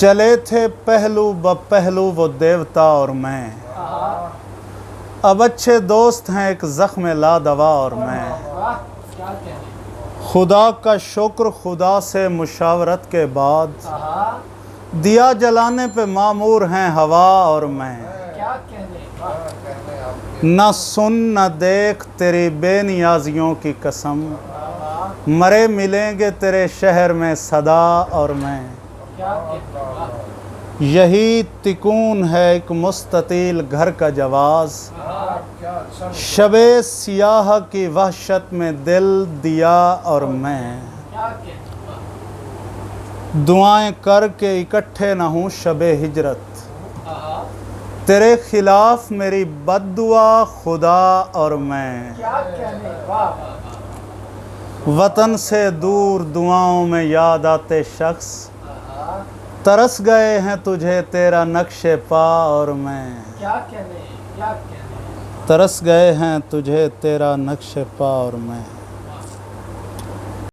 چلے تھے پہلو بپہلو وہ دیوتا اور میں، اب اچھے دوست ہیں ایک زخم لا دوا اور میں۔ خدا کا شکر خدا سے مشاورت کے بعد، دیا جلانے پہ مامور ہیں ہوا اور میں۔ نہ سن نہ دیکھ تیری بے نیازیوں کی قسم، مرے ملیں گے تیرے شہر میں صدا اور میں۔ یہی تکون ہے ایک مستطیل گھر کا جواز، شب سیاہ کی وحشت میں دل دیا اور میں۔ دعائیں کر کے اکٹھے نہ ہوں شب ہجرت، تیرے خلاف میری بد دعا خدا اور میں۔ وطن سے دور دعاؤں میں یاد آتے شخص، ترس گئے ہیں تجھے تیرا نقش پا اور میں۔ ترس گئے ہیں تجھے تیرا نقش پا اور میں۔